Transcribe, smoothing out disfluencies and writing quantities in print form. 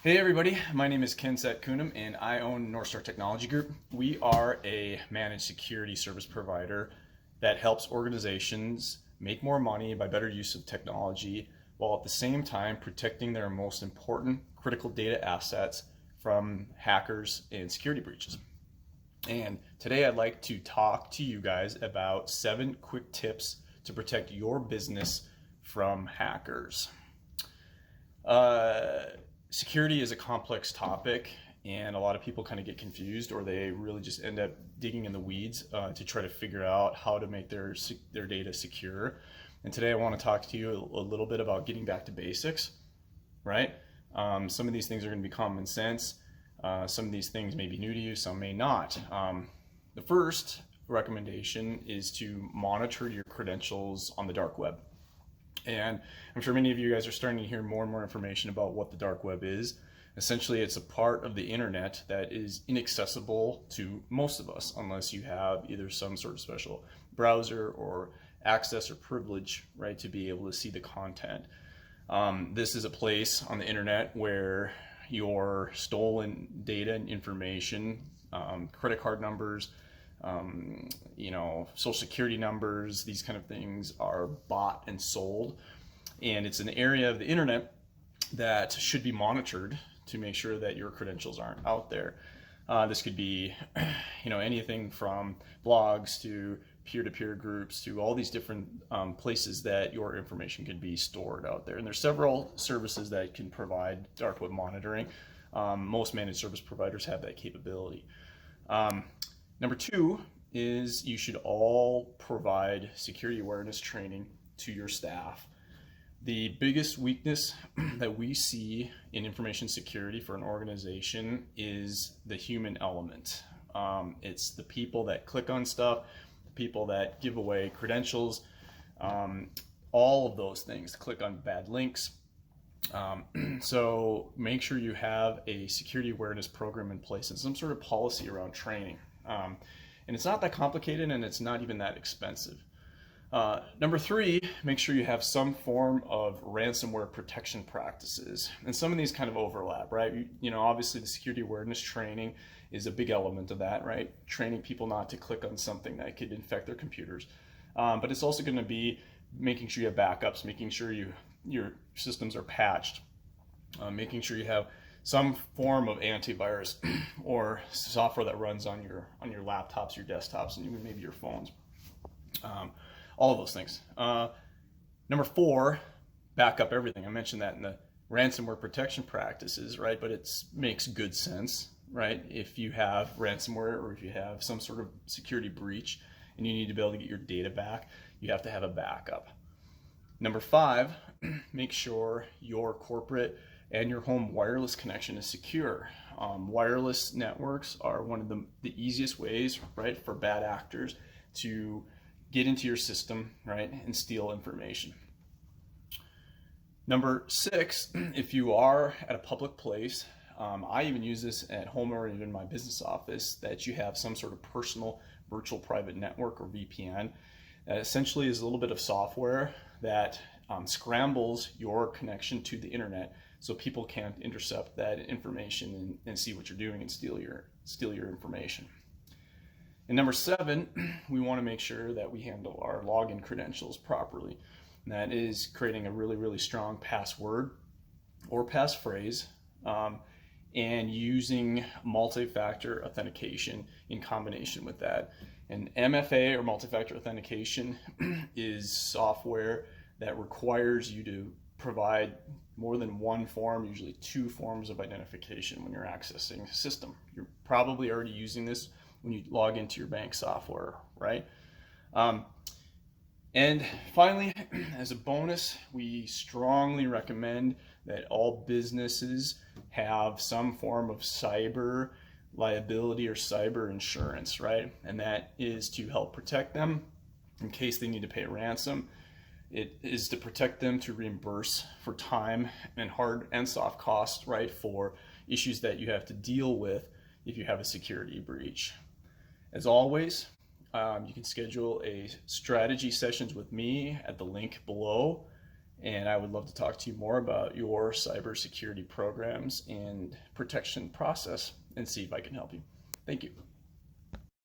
Hey everybody, my name is Ken Set-Kunim and I own Northstar Technology Group. We are a managed security service provider that helps organizations make more money by better use of technology while at the same time protecting their most important critical data assets from hackers and security breaches. And today I'd like to talk to you guys about 7 quick tips to protect your business from hackers. Security is a complex topic, and a lot of people kind of get confused, or they really just end up digging in the weeds to try to figure out how to make their data secure. And today I want to talk to you a little bit about getting back to basics, right? Some of these things are going to be common sense. Some of these things may be new to you, some may not. The first recommendation is to monitor your credentials on the dark web. And I'm sure many of you guys are starting to hear more and more information about what the dark web is. Essentially, it's a part of the internet that is inaccessible to most of us unless you have either some sort of special browser or access or privilege, right, to be able to see the content. This is a place on the internet where your stolen data and information, credit card numbers, social security numbers, these kind of things are bought and sold. And it's an area of the internet that should be monitored to make sure that your credentials aren't out there. This could be, anything from blogs to peer-to-peer groups to all these different places that your information could be stored out there. And there's several services that can provide dark web monitoring. Most managed service providers have that capability. Number 2 is you should all provide security awareness training to your staff. The biggest weakness that we see in information security for an organization is the human element. It's the people that click on stuff, the people that give away credentials, all of those things, click on bad links. So make sure you have a security awareness program in place and some sort of policy around training. And it's not that complicated and it's not even that expensive. Number 3, make sure you have some form of ransomware protection practices. And some of these kind of overlap, right? Obviously the security awareness training is a big element of that, right? Training people not to click on something that could infect their computers. But it's also going to be making sure you have backups, making sure your systems are patched, making sure you have some form of antivirus or software that runs on your laptops, your desktops, and even maybe your phones. All of those things. Number 4, back up everything. I mentioned that in the ransomware protection practices, right? But it makes good sense, right? If you have ransomware or if you have some sort of security breach and you need to be able to get your data back, you have to have a backup. Number 5, make sure your corporate and your home wireless connection is secure. Wireless networks are one of the easiest ways, right, for bad actors to get into your system, right, and steal information. Number 6, if you are at a public place, I even use this at home or even my business office, that you have some sort of personal virtual private network or VPN. That essentially is a little bit of software that scrambles your connection to the internet so people can't intercept that information and see what you're doing and steal your information. And number 7, we want to make sure that we handle our login credentials properly. And that is creating a really, really strong password or passphrase and using multi-factor authentication in combination with that. And MFA or multi-factor authentication is software that requires you to provide more than one form, usually 2 forms of identification when you're accessing a system. You're probably already using this when you log into your bank software, right? And finally, as a bonus, we strongly recommend that all businesses have some form of cyber liability or cyber insurance, right? And that is to help protect them in case they need to pay a ransom. It is to protect them to reimburse for time and hard and soft costs, right, for issues that you have to deal with if you have a security breach. As always, you can schedule a strategy sessions with me at the link below, And I would love to talk to you more about your cybersecurity programs and protection process and see if I can help you. Thank you.